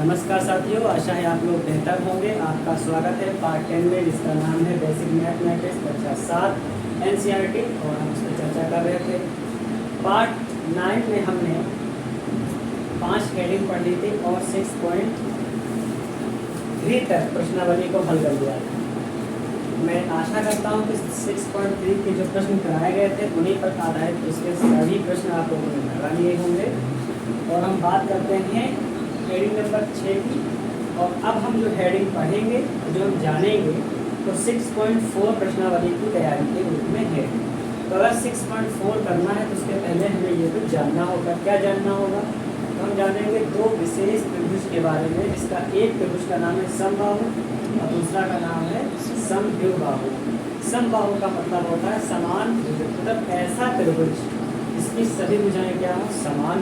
नमस्कार साथियों, आशा है आप लोग बेहतर होंगे। आपका स्वागत है पार्ट 10 में, जिसका नाम है बेसिक मैथमेटिक्स कक्षा 7 एनसीईआरटी, और हम उस पर चर्चा कर रहे थे। पार्ट 9 में हमने 5 हेडिंग पढ़ ली थी और 6.3 तक प्रश्नावली को हल कर दिया था। मैं आशा करता हूँ कि 6.3 के जो प्रश्न कराए गए थे उन्हीं पर आधारित उसके सभी प्रश्न आप लोगों ने लगा लिए होंगे। और हम बात करते हैं हेडिंग नंबर 6 की। और अब हम जो हेडिंग पढ़ेंगे, जो हम जानेंगे, तो 6.4 प्रश्नावली की तैयारी के रूप में है। तो अगर 6.4 करना है तो उसके पहले हमें ये कुछ जानना होगा। क्या जानना होगा? तो हम जानेंगे दो विशेष त्रिभुज के बारे में, जिसका एक त्रिभुज का नाम है समबाहु और दूसरा का नाम है समद्विबाहु। समबाहु का मतलब होता है समान, मतलब ऐसा त्रिभुज जिसकी सभी भुजाएं क्या हो, समान।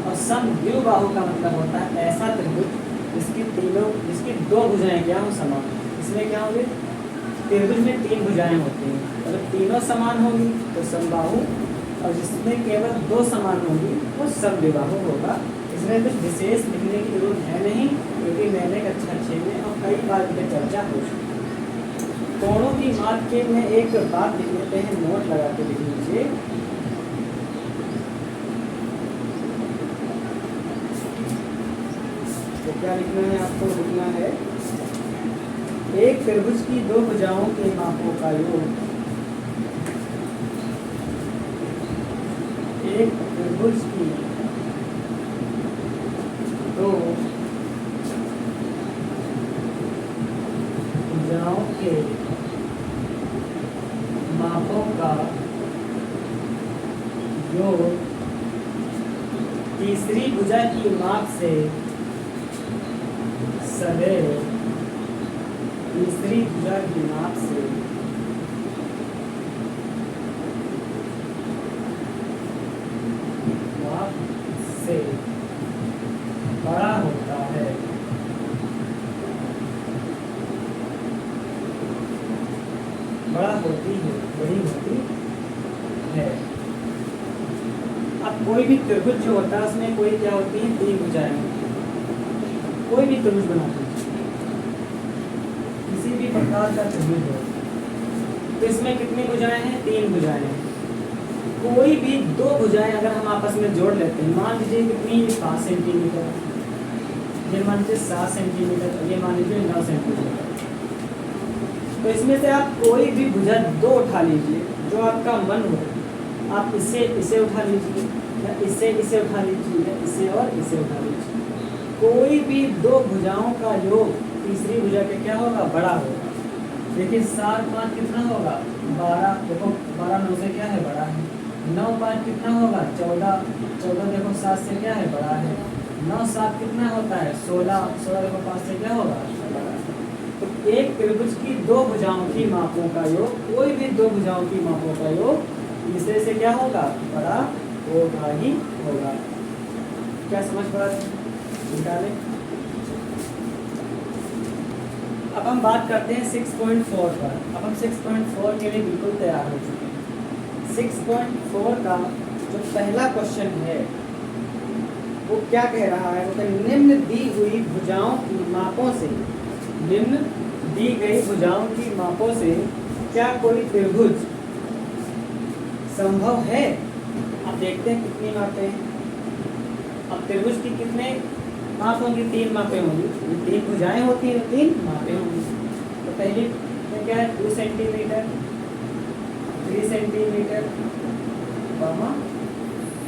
और समद्विबाहु का मतलब होता है ऐसा त्रिभुज जिसकी दो भुजाएं क्या हो, समान। इसमें क्या होगी? त्रिभुज में 3 भुजाएं होती हैं, अगर तीनों समान होंगी तो समबाहु, और जिसमें केवल 2 समान होंगी वो समद्विबाहु होगा। इसमें कुछ विशेष लिखने की जरूरत है नहीं, क्योंकि मैंने कक्षा 6 में और कई बार इस पर चर्चा हो चुकी है। कोणों की माप के में एक बात लिख लेते हैं, नोट लगा के लिख लीजिए। तो क्या लिखना है आपको? लिखना है एक त्रिभुज की 2 भुजाओं के मापों का योग। एक त्रिभुज की 2 भुजाओं के मापों का योग तीसरी भुजा की माप से सदैव तीसरी भुजा की माप से बड़ा होता है। बड़ी होती है। अब कोई भी त्रिभुज जो होता है उसमें कोई क्या होती है, 3 भुजाएं होती हैं। कोई भी त्रिभुज बना दीजिए, किसी भी प्रकार का त्रिभुज हो, तो इसमें कितनी भुजाएं हैं? 3 भुजाएं हैं। कोई भी 2 भुजाएं अगर हम आपस में जोड़ लेते हैं, मान लीजिए कितनी, 5 सेंटीमीटर, ये मान लीजिए 7 सेंटीमीटर, ये मान लीजिए 9 सेंटीमीटर। तो इसमें से आप कोई भी भुजा 2 उठा लीजिए, जो आपका मन हो। आप इसे उठा लीजिए, या इसे उठा लीजिए, या इसे और इसे उठा लीजिए। कोई भी 2 भुजाओं का योग तीसरी भुजा के क्या होगा, बड़ा होगा। देखिए 7 5 कितना होगा, 12। देखो 12 9 से क्या है, बड़ा है। 9 5 कितना होगा, 14। 14 देखो 7 से क्या है, बड़ा है। 9 7 कितना होता है, 16। 16 देखो 5 से क्या होगा, बड़ा है। तो एक त्रिभुज की 2 भुजाओं की मापों का योग, कोई भी 2 भुजाओं की मापों का योग तीसरे से क्या होगा, बड़ा होगा ही होगा। क्या समझ पड़ा? निकालें। अब हम बात करते हैं 6.4 पर। अब हम 6.4 के लिए बिल्कुल तैयार हो चुके हैं। 6.4 का जो पहला क्वेश्चन है वो क्या कह रहा है? वो निम्न दी हुई भुजाओं की मापों से, निम्न दी गई भुजाओं की मापों से क्या कोई त्रिभुज संभव है? अब देखते हैं कितनी मापें हैं। अब त्रिभुज की कितने माप होंगी? 3 मापें होंगी। 3 भुजाएं होती हैं, 3 मापें होंगी। तो पहली में क्या है, 2 सेंटीमीटर, 3 सेंटीमीटर,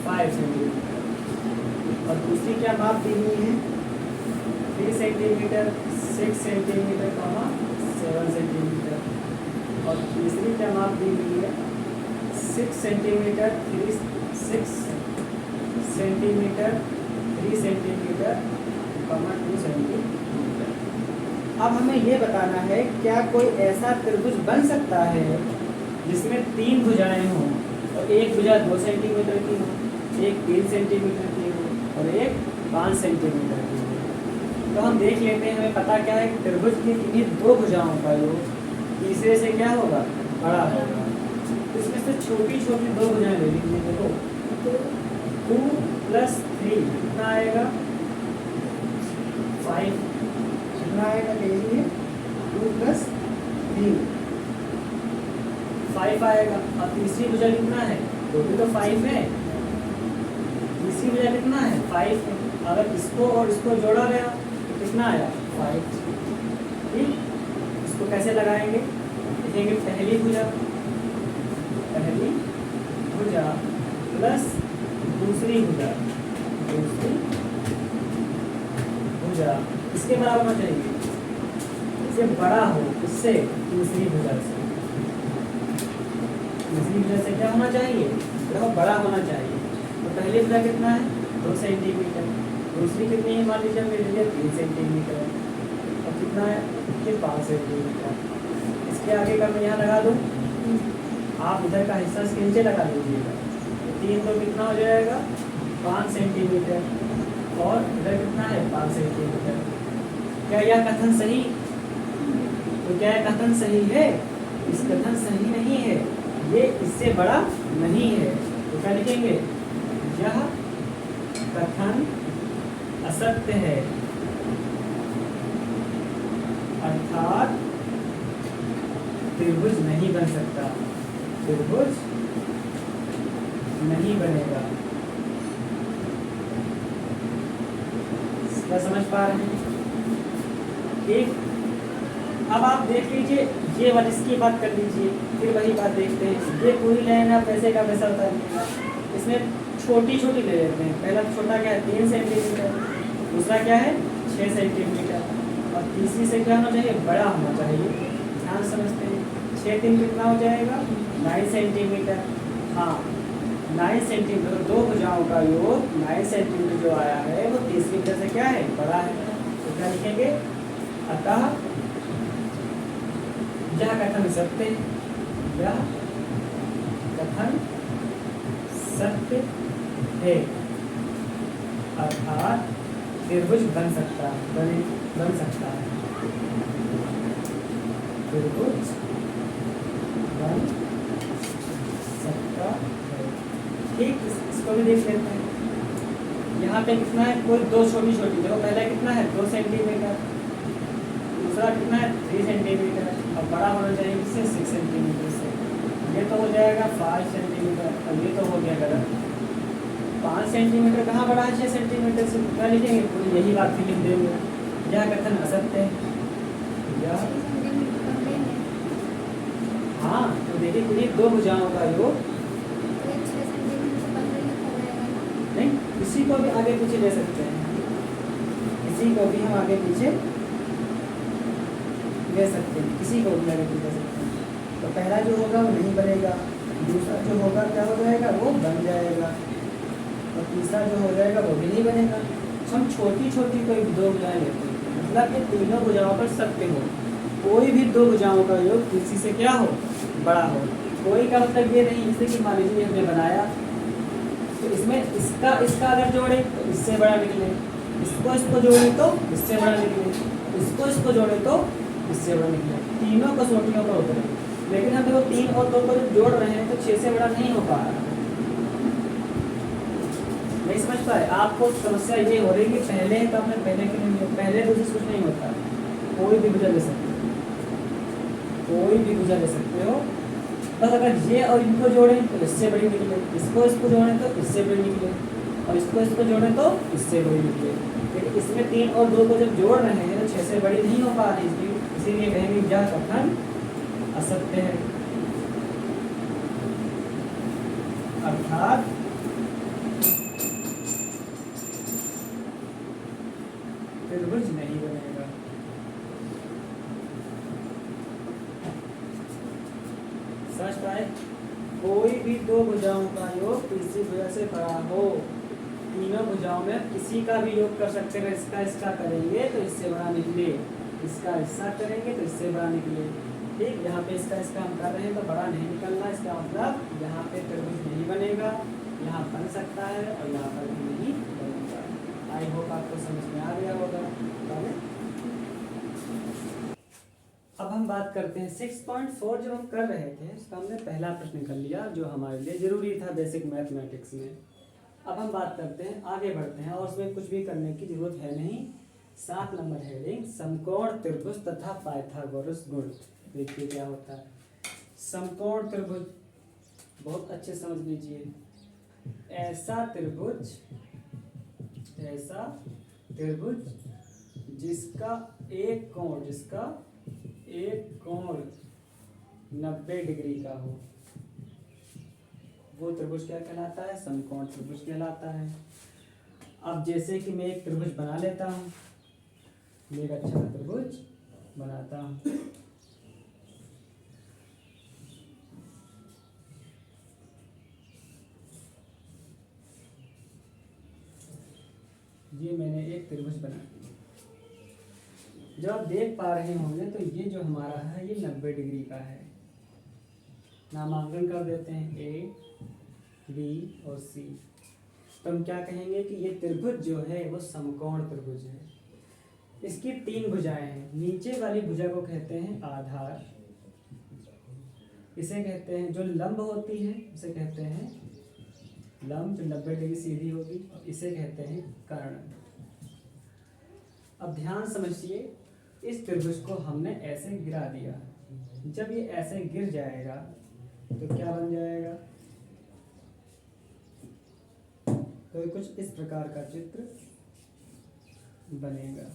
5 सेंटीमीटर। और दूसरी क्या माप दी हुई है, 3 सेंटीमीटर, 6 सेंटीमीटर, 7 सेंटीमीटर। और तीसरी क्या माप दी हुई है, 6 सेंटीमीटर, 6 सेंटीमीटर, 3 सेंटीमीटर, 2 सेंटीमीटर। अब हमें ये बताना है क्या कोई ऐसा त्रिभुज बन सकता है जिसमें 3 भुजाएं हों, और एक भुजा 2 सेंटीमीटर की हो, एक 3 सेंटीमीटर की हो, और एक 5 सेंटीमीटर की हो। तो हम देख लेते हैं, हमें पता क्या है, त्रिभुज की किन्हीं 2 भुजाओं का योग तीसरे से क्या होगा, बड़ा होगा। तो इसमें से छोटी छोटी 2 भुजाएं ले लीजिए। देखो 2 + 3 कितना आएगा, 5 कितना आएगा देखिए 2 + 3 5 आएगा। और तीसरी भुजा कितना है, वो भी तो 5 है। तीसरी भुजा कितना है 5 है। अगर इसको और इसको जोड़ा गया तो कितना आया 5। ठीक, इसको कैसे लगाएंगे देखेंगे। पहली भुजा प्लस दूसरी भुजा इसके बराबर होना चाहिए, इससे बड़ा हो इससे तीसरी भुजा से क्या होना चाहिए, देखो बड़ा होना चाहिए। तो पहली भुजा कितना है 2 सेंटीमीटर, दूसरी कितनी है मान लीजिए मेरे लिए 3 सेंटीमीटर, और कितना है ये 5 सेंटीमीटर। इसके आगे का मैं यहाँ लगा दूँ, आप इधर का हिस्सा इसके नीचे लगा दीजिएगा। 3 तो कितना हो जाएगा 5 सेंटीमीटर, और इधर कितना है 5 सेंटीमीटर। क्या यह कथन सही, तो क्या यह कथन सही है, इस कथन सही नहीं है, ये इससे बड़ा नहीं है। तो क्या लिखेंगे, यह कथन असत्य है, अर्थात त्रिभुज नहीं बन सकता, त्रिभुज नहीं बनेगा। क्या समझ पा रहे हैं? ठीक, अब आप देख लीजिए ये वाली, इसकी बात कर लीजिए, फिर वही बात देखते हैं। ये पूरी लाइन आप वैसे का वैसा होता है, इसमें छोटी छोटी ले लेते हैं। पहला छोटा क्या है 3 सेंटीमीटर, दूसरा क्या है 6 सेंटीमीटर, और तीसरी से क्या होना चाहिए बड़ा होना चाहिए। ध्यान समझते हैं, 6 3 कितना हो जाएगा 9 सेंटीमीटर। हाँ 9 सेंटीमीटर, दो भुजाओं का योग 9 सेंटीमीटर जो आया है वो तीसरी भुजा से क्या है बड़ा है। तो क्या लिखेंगे, अतः यह कथन सत्य है, यह कथन सत्य है, अर्थात त्रिभुज बन सकता है, बन सकता है, त्रिभुज बन सकता है। ठीक, इसको भी देख लेते हैं। यहाँ पे कितना है, कोई दो छोटी छोटी, देखो पहला कितना है 2 सेंटीमीटर, दूसरा कितना है 3 सेंटीमीटर, और बड़ा होना चाहिए इससे 6 सेंटीमीटर से। ये तो हो जाएगा 5 सेंटीमीटर, और ये तो हो गया गलत। 5 सेंटीमीटर कहाँ बड़ा है 6 सेंटीमीटर से, क्या लिखेंगे पूरी यही बात लिख देंगे, यह कथन असत्य है। यह हाँ, तो देखिए पूरी दो भुजाओं का योग, नहीं इसी को भी आगे पीछे ले सकते हैं, इसी को भी हम आगे पीछे ले सकते हैं, किसी को भी आगे पीछे ले सकते हैं। तो पहला जो होगा वो नहीं बनेगा, दूसरा जो होगा क्या हो जाएगा वो बन जाएगा, और तीसरा जो हो जाएगा वो भी नहीं बनेगा। तो हम छोटी छोटी कोई दो भुजाएं लेते हैं, मतलब कि तीनों भुजाओं पर सत्य हो, कोई भी दो भुजाओं का योग किसी से क्या हो बड़ा हो। कोई का मतलब ये नहीं, जैसे कि मान लीजिए हमने बनाया तो इसमें इसका अगर जोड़े तो इससे बड़ा निकले, इसको जोड़े तो इससे बड़ा निकले, इसको जोड़े तो इससे बड़ा निकले, तीनों कसौटियों पर उतरे। लेकिन हम देखो 3 और 2 को जब जोड़ रहे हैं तो 6 से बड़ा नहीं हो पा रहा। नहीं समझ पाए, आपको समस्या ये हो रही है कि पहले तो आपने पहले के लिए पहले दूसरे कुछ नहीं होता, कोई भी भुजा ले सकते हो, कोई भी भुजा ले सकते हो। बस अगर ये और इनको जोड़ें तो इससे बड़ी निकले, इसको जोड़ें तो इससे बड़ी निकले, और इसको जोड़ें तो इससे बड़ी निकले। लेकिन इसमें 3 और 2 को जब जोड़ रहे हैं तो 6 से बड़ी नहीं हो पा रही, इसीलिए कहेंगे यह कथन असत्य है, अर्थात त्रिभुज नहीं बनेगा। समझ पाए, कोई भी दो भुजाओं का योग तीसरी भुजा से बड़ा हो, तीनों भुजाओं में किसी का भी योग कर सकते हैं। इसका करेंगे तो इससे बड़ा निकले, इसका करेंगे तो इससे बड़ा निकले। ठीक, यहाँ पे इसका हम कर रहे हैं तो बड़ा नहीं निकलना, इसका मतलब यहाँ पे त्रिभुज नहीं बनेगा, यहाँ बन सकता है और यहाँ पर भी नहीं बनेगा। आई होप आपको समझ में आ गया होगा। अब हम बात करते हैं 6.4। जब हम कर रहे थे उसका हमने पहला प्रश्न कर लिया जो हमारे लिए जरूरी था बेसिक मैथमेटिक्स में। अब हम बात करते हैं, आगे बढ़ते हैं, और उसमें कुछ भी करने की जरूरत है नहीं, 7 नंबर हेडिंग समकोण त्रिभुज तथा पाइथागोरस गुण। देखिए क्या होता है समकोण त्रिभुज, बहुत अच्छे समझ लीजिए। ऐसा त्रिभुज जिसका एक कोण 90 डिग्री का हो, वो त्रिभुज क्या कहलाता है? समकोण त्रिभुज कहलाता है। अब जैसे कि मैं एक त्रिभुज बना लेता हूँ, मैं एक अच्छा त्रिभुज बनाता हूँ। ये मैंने एक त्रिभुज बना दिया। जो आप देख पा रहे होंगे तो ये जो हमारा है ये 90 डिग्री का है। नामांकन कर देते हैं ए, बी और सी। तो हम क्या कहेंगे कि ये त्रिभुज जो है वो समकोण त्रिभुज है। इसकी 3 भुजाएं हैं। नीचे वाली भुजा को कहते हैं आधार, इसे कहते हैं जो लंब होती है इसे कहते हैं लंब, जो 90 डिग्री सीधी होगी, इसे कहते हैं कर्ण। अब ध्यान समझिए, इस त्रिभुज को हमने ऐसे गिरा दिया। जब ये ऐसे गिर जाएगा तो क्या बन जाएगा? तो कुछ इस प्रकार का चित्र बनेगा।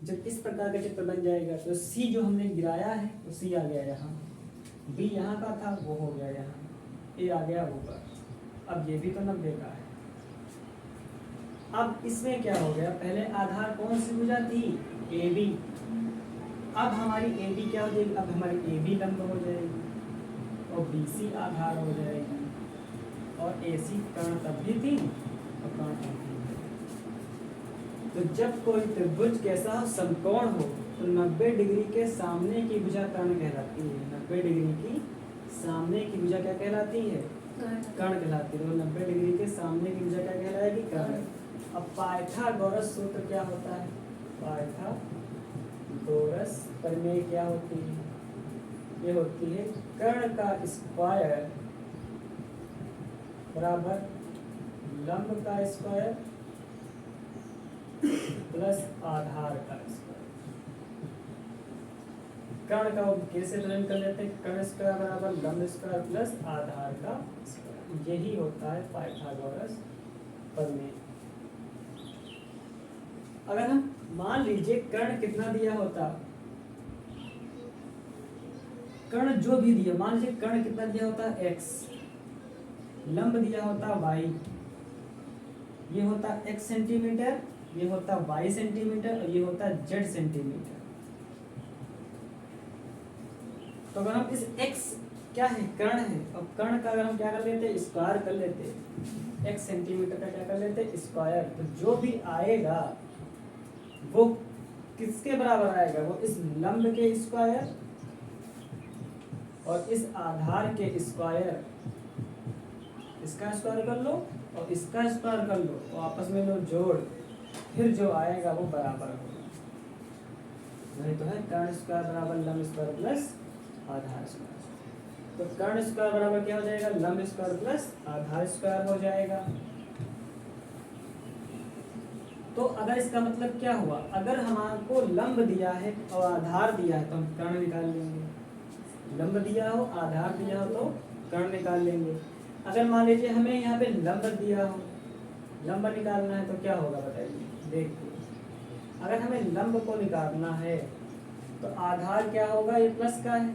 जब इस प्रकार का चित्र बन जाएगा तो सी जो हमने गिराया है तो सी आ गया यहाँ, बी यहाँ का था वो हो गया यहाँ, ए आ गया ऊपर। अब ये भी तो 90 का है। अब इसमें क्या हो गया? पहले आधार कौन सी भुजा थी? A B. अब हमारी ए बी क्या हो जाएगी? अब हमारी ए बी लंब हो जाएगी और बी सी आधार हो जाएगी और ए सी कर्ण तब भी थी और कर्ण तब भी। तो जब कोई त्रिभुज कैसा समकोण हो तो 90 डिग्री के सामने की भुजा कर्ण कहलाती है। 90 डिग्री की सामने की भुजा क्या कहलाती है? कर्ण कहलाती है। तो 90 डिग्री के सामने की भुजा क्या कहलाएगी? कर्ण। अब पाइथागोरस सूत्र क्या होता है? पाइथागोरस प्रमेय क्या होती है? ये होती है कर्ण का स्क्वायर बराबर लंब का स्क्वायर प्लस आधार का स्क्वायर। कर्ण का कैसे प्रयोग कर लेते हैं? कर्ण स्क्वायर बराबर लंब स्क्वायर प्लस आधार का स्क्वायर। यही होता है पाइथागोरस प्रमेय। अगर हम मान लीजिए कर्ण कितना दिया होता, कर्ण जो भी दिया, मान लीजिए कर्ण कितना दिया होता? x, लंब दिया होता y, ये होता x सेंटीमीटर, ये होता y सेंटीमीटर और ये होता z सेंटीमीटर। तो अगर हम इस x क्या है? कर्ण है। अब कर्ण का अगर हम क्या कर लेते? स्क्वायर कर लेते। x सेंटीमीटर का क्या कर लेते? स्क्वायर। तो जो भी आएगा वो किसके बराबर आएगा? वो इस लंब के स्क्वायर और इस आधार के स्क्वायर, इसका स्क्वायर कर लो और इसका स्क्वायर कर लो तो आपस में लो जोड़, फिर जो आएगा वो बराबर होगा। वही तो है कर्ण स्क्वायर बराबर लंब स्क्वायर प्लस आधार स्क्वायर। तो कर्ण स्क्वायर बराबर क्या हो जाएगा? लंब स्क्वायर प्लस आधार स्क्वायर हो जाएगा। तो अगर इसका मतलब क्या हुआ? अगर हमको लंब दिया है और आधार दिया है तो हम कर्ण निकाल लेंगे। लंब दिया हो आधार दिया हो तो कर्ण निकाल लेंगे। अगर मान लीजिए हमें यहाँ पे लंब दिया हो, लंब निकालना है तो क्या होगा बताइए? देखिए, अगर हमें लंब को निकालना है तो आधार क्या होगा? ये प्लस का है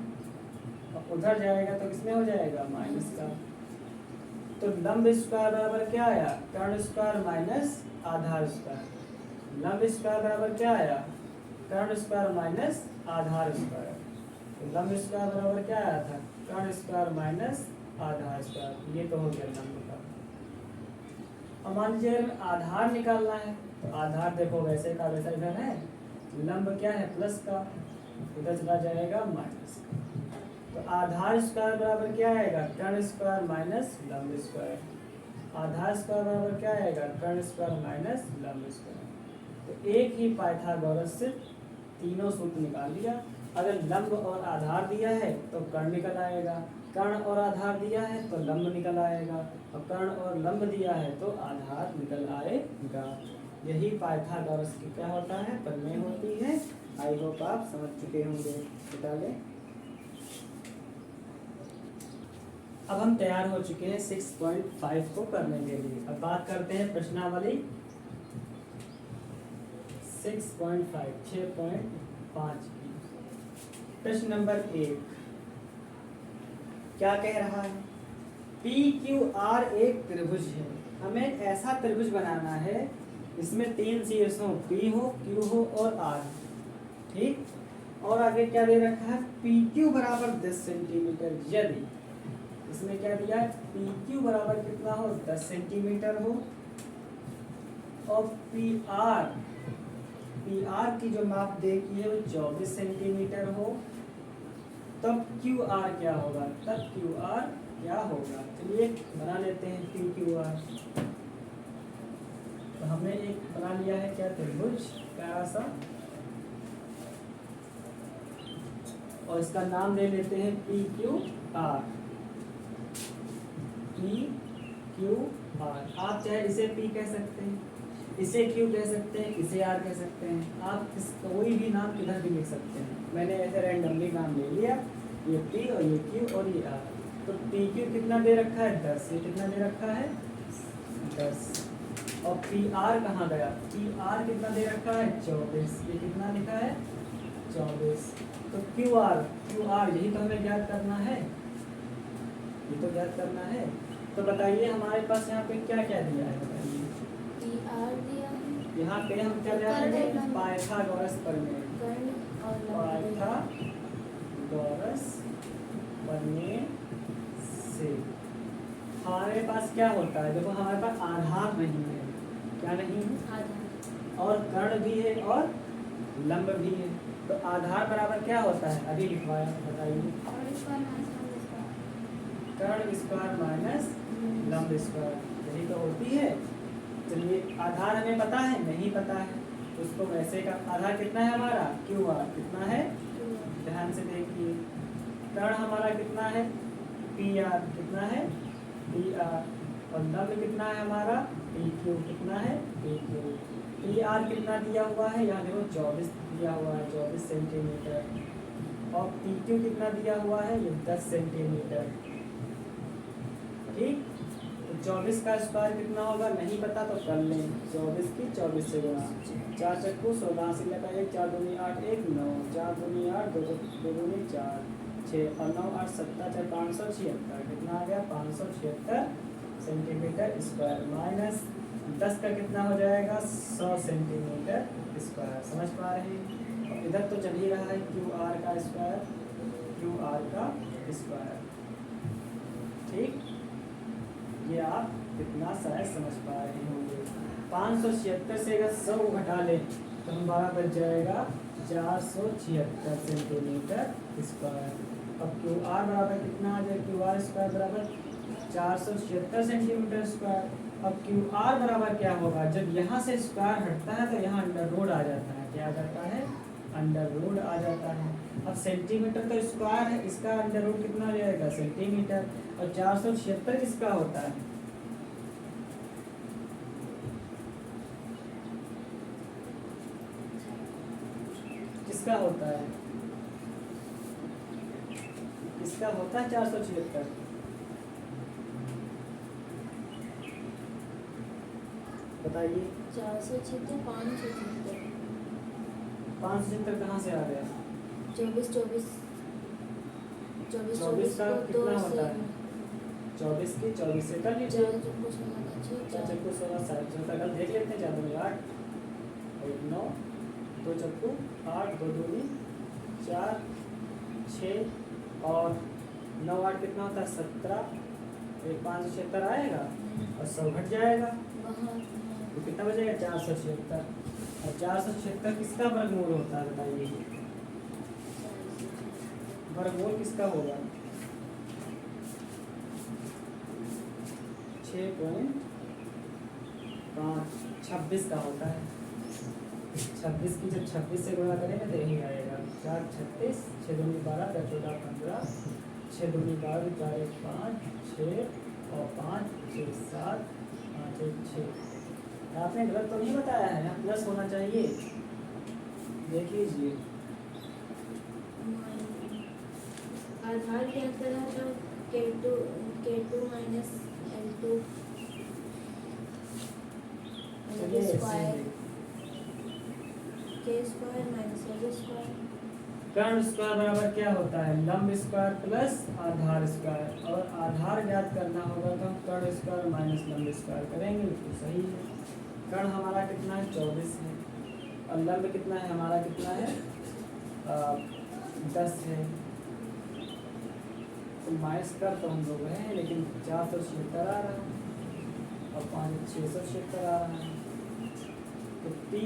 और उधर जाएगा तो किसमें हो जाएगा? माइनस का। तो लंब स्क्वायर बराबर क्या आया? कर्ण स्क्वायर माइनस आधार स्क्वायर। लंब स्क्वायर बराबर क्या आया? कर्ण स्क्वायर माइनस आधार स्क्वायर। तो लंब स्क्वायर बराबर क्या आया था? कर्ण स्क्वायर माइनस आधार स्क्वायर। ये तो हो गया लंब का। और मान लीजिए अगर आधार निकालना है तो आधार देखो वैसे का वैसा इधर है, लंब क्या है? प्लस का, इधर चला जाएगा माइनस का। तो आधार स्क्वायर बराबर क्या आएगा? कर्ण स्क्वायर माइनस लंब स्क्वायर। आधार स्क्वायर बराबर क्या आएगा? कर्ण स्क्वायर माइनस लंब स्क्वायर। तो एक ही पाइथागोरस से तीनों सूत्र निकाल लिया। अगर लंब और आधार दिया है तो कर्ण निकल आएगा, कर्ण और आधार दिया है तो लंब निकल आएगा, और कर्ण और लंब दिया है तो आधार निकल आएगा। यही पाइथागोरस की क्या होता है, प्रमेय होती है। आई होप आप समझ चुके होंगे। बता लें, अब हम तैयार हो चुके हैं 6.5 को करने के लिए। अब बात करते हैं प्रश्नावली 6.5 6.5 की। प्रश्न नंबर 1 क्या कह रहा है, पी क्यू आर एक त्रिभुज है। हमें ऐसा त्रिभुज बनाना है इसमें 3 शीर्ष हो, पी हो, क्यू हो और आर। ठीक, और आगे क्या दे रखा है, पी क्यू बराबर 10 सेंटीमीटर। यदि इसमें क्या दिया है, पी क्यू बराबर कितना हो, 10 सेंटीमीटर हो, और पी आर की जो माप दे की है वो 24 सेंटीमीटर हो, तब क्यू आर क्या होगा, तब क्यू आर क्या होगा। चलिए बना लेते हैं पी क्यू आर। तो हमने एक बना लिया है क्या, त्रिभुज प्यारा सा, और इसका नाम दे लेते हैं P Q R. P Q R, आप चाहे इसे पी कह सकते हैं, इसे क्यू कह सकते हैं, इसे आर कह सकते हैं, आप इस कोई भी नाम किधर भी लिख सकते हैं। मैंने ऐसे रैंडमली नाम ले लिया, ये पी और ये क्यू और ये आर। तो पी क्यू कितना दे रखा है, 10। ये कितना दे रखा है, 10। और पी आर कहाँ गया, पी आर कितना दे रखा है, 24। ये कितना लिखा है, 24। तो क्यू आर यही तो हमें ज्ञात करना है, ये तो ज्ञात करना है। तो बताइए हमारे पास यहाँ पे क्या क्या दिया है, बताइए। यहाँ पे हम क्या जाते हैं, पाइथागोरस प्रमेय। पाइथागोरस प्रमेय से हमारे पास क्या होता है, देखो हमारे पास आधार नहीं है, क्या नहीं है, और कर्ण भी है और लंब भी है। तो आधार बराबर क्या होता है, अभी लिखवाया, बताइए। कर्ण स्क्वायर माइनस लंब स्क्वायर, यही तो होती है। चलिए आधार हमें पता है, नहीं पता है, उसको वैसे का आधार कितना है हमारा, क्यू आर कितना है, ध्यान से देखिए। कर्ण हमारा कितना है, पी आर कितना है, पी आर, और लंब कितना है हमारा, पी क्यू कितना है, पी क्यू। पी आर कितना दिया हुआ है, यहाँ देखो 24 दिया हुआ है, 24 सेंटीमीटर, और पी क्यू कितना दिया हुआ है, ये 10 सेंटीमीटर। ठीक, तो 24 का स्क्वायर कितना होगा, नहीं पता तो कर लें, 24 की 24 से गुणा, 4 चक्कू 16 से लगा 1, 4 दूनी 8, 1 9, 4 दूनी 8, 2 दूनी 4, 6 और 9 8 17 4 576, कितना आ गया, 576 सेंटीमीटर स्क्वायर, माइनस 10 का कितना हो जाएगा, 100 सेंटीमीटर स्क्वायर। समझ पा रहे हैं। और इधर तो चल ही रहा है क्यू आर का स्क्वायर, क्यू आर का स्क्वायर। ठीक, ये आप कितना शायद समझ पा रहे होंगे। 576 से अगर 100 को घटा लें तो हमारा बच जाएगा 476 सेंटीमीटर स्क्वायर। अब क्यू आर बराबर कितना आ जाए, क्यू आर स्क्वायर बराबर 476 सेंटीमीटर स्क्वायर। अब क्यू आर बराबर क्या होगा, जब यहाँ से स्क्वायर हटता है तो यहाँ अंडर रूट आ जाता है, क्या आ जाता है, अंडर रूट आ जाता है। अब सेंटीमीटर का स्क्वायर है, इसका अंडर रूट कितना आ जाएगा, सेंटीमीटर, और 476 किसका होता है, किसका होता है, किसका होता है 476, बताइए। 476 576 कहाँ से आ गया, 24 का कितना होता है, 24 की 24 से कर लीजिए, 4 चक्कू 16 7 कल देख लेते हैं, 4 दूनी 8 और 9, 2 चक्कू 8, 2 दूनी 4 6 और 9 8 कितना होता है 17, 576 आएगा और 100 घट जाएगा तो कितना बचेगा 476। और 476 किसका वर्गमूल होता है, बताइए, वर्गमूल किसका होगा, 6.5 26 का होता है। 26 की जब 26 से गुणा करेंगे तो यही आएगा, 4 36 6 दूनी 12 14 15 6 दूनी 12, 4 1 5, 6 और 5 6 7, 5 1 6। आपने गलत तो नहीं बताया है, यहाँ प्लस होना चाहिए, देख लीजिए। आधार ज्ञात करना था K2 माइनस L2 चलिए square K square minus L square. कर्ण स्क्वायर बराबर क्या होता है? लंब स्क्वायर प्लस आधार स्क्वायर, और आधार ज्ञात करना होगा तो हम कर्ण स्क्वायर माइनस लंब स्क्वायर करेंगे तो सही है। कर्ण हमारा कितना है? 24 है, और लंब कितना है हमारा? कितना है? 10 है। तो माइनस कर तो हम लोग हैं, लेकिन 476 आ रहा है और 5 676 आ रहा है। तो पी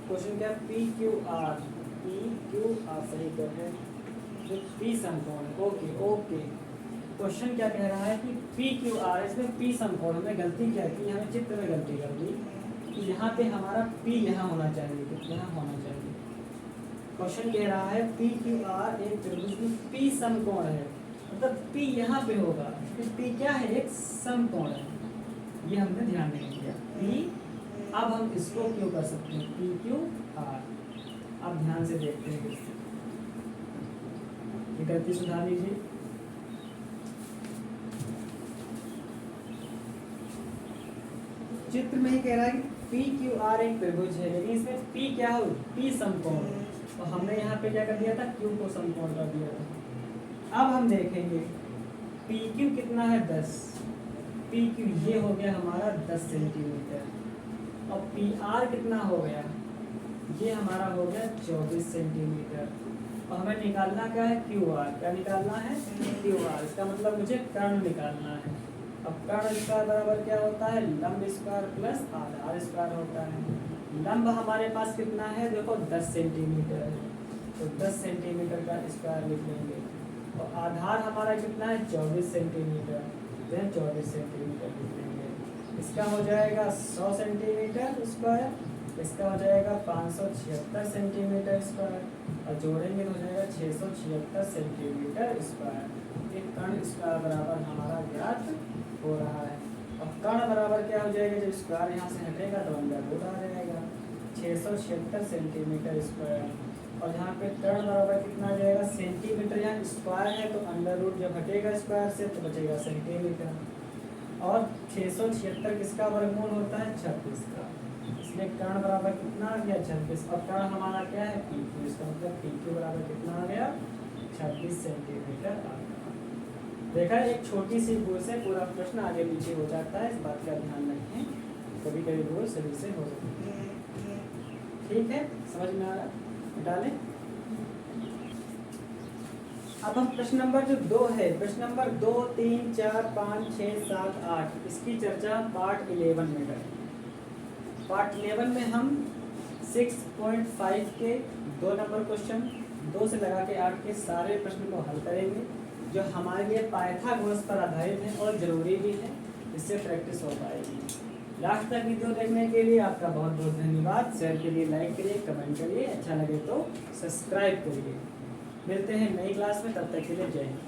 क्वेश्चन क्या? P Q R, P Q R सही कर है, जो पी समकोण है। ओके ओके, क्वेश्चन क्या कह रहा है कि पी क्यू आर, इसमें पी समकोण। हमने गलती क्या की? हमें चित्र में गलती कर दी कि यहाँ पे हमारा पी यहाँ होना चाहिए, यहाँ होना चाहिए। क्वेश्चन कह रहा है पी क्यू आर एक त्रिभुज में पी समकोण है, मतलब पी यहाँ पे होगा, पी क्या है? एक समकोण है, ये हमने ध्यान नहीं दिया। पी, अब हम इसको क्यों कर सकते हैं? P Q R. अब ध्यान से देखते हैं, ये गलती सुधार लीजिए। चित्र में ही कह रहा है कि पी क्यू आर एक त्रिभुज है, लेकिन इसमें पी क्या हो? पी समकोण। तो हमने यहाँ पे क्या कर दिया था? क्यू को समकोण कर दिया था। अब हम देखेंगे पी क्यू कितना है? 10। पी क्यू ये हो गया हमारा 10 सेंटीमीटर, और पी आर कितना हो गया? ये हमारा हो गया 24 सेंटीमीटर। और हमें निकालना क्या है? Q R. क्या निकालना है? Q R. इसका मतलब मुझे कर्ण निकालना है। अब कर्ण स्क्वायर बराबर क्या होता है? लंब स्क्वायर प्लस आधार स्क्वायर होता है। लंब हमारे पास कितना है? देखो 10 सेंटीमीटर है, तो 10 सेंटीमीटर का स्क्वायर लिख लेंगे। और आधार हमारा कितना है? 24 सेंटीमीटर, तो 24 सेंटीमीटर लिख लेंगे। इसका हो जाएगा 100 सेंटीमीटर स्क्वायर, इसका हो जाएगा 576 सेंटीमीटर स्क्वायर, और जोड़ेंगे तो हो जाएगा 676 सेंटीमीटर स्क्वायर। एक कर्ण स्क्वायर बराबर हमारा ज्ञात हो रहा है। अब कर्ण बराबर क्या हो जाएगा? जब स्क्वायर यहाँ से हटेगा तो अंदर रूट आ जाएगा, 676 सेंटीमीटर स्क्वायर। और यहाँ पे कर्ण बराबर कितना आ जाएगा? सेंटीमीटर, यहाँ स्क्वायर है तो अंडर रूट जब हटेगा स्क्वायर से तो बचेगा सेंटीमीटर। और 676 किसका वर्गमूल होता है? 26 का, इसलिए कर्ण बराबर कितना आ गया? 26। और कर्ण हमारा क्या है? P Q. इसका मतलब पी क्यू बराबर कितना आ गया? 26 सेंटीमीटर आ गया। देखा, एक छोटी सी भूल से पूरा प्रश्न आगे पीछे हो जाता है, इस बात का ध्यान रखें। कभी कभी भूल सही से हो सकती है। ठीक है, समझ में आ रहा? डालें। अब हम प्रश्न नंबर जो 2 है, प्रश्न नंबर 2 3 4 5 6 7 8, इसकी चर्चा पार्ट 11 में करें। पार्ट 11 में हम 6.5 के 2 नंबर क्वेश्चन 2 से लगा के 8 के सारे प्रश्न को हल करेंगे, जो हमारे लिए पाइथागोरस पर आधारित है और ज़रूरी भी है, इससे प्रैक्टिस हो पाएगी। लास्ट तक वीडियो देखने के लिए आपका बहुत बहुत धन्यवाद। शेयर के लिए लाइक करिए, कमेंट करिए, अच्छा लगे तो सब्सक्राइब करिए। मिलते हैं नई क्लास में, तब तक के लिए जय हिंद।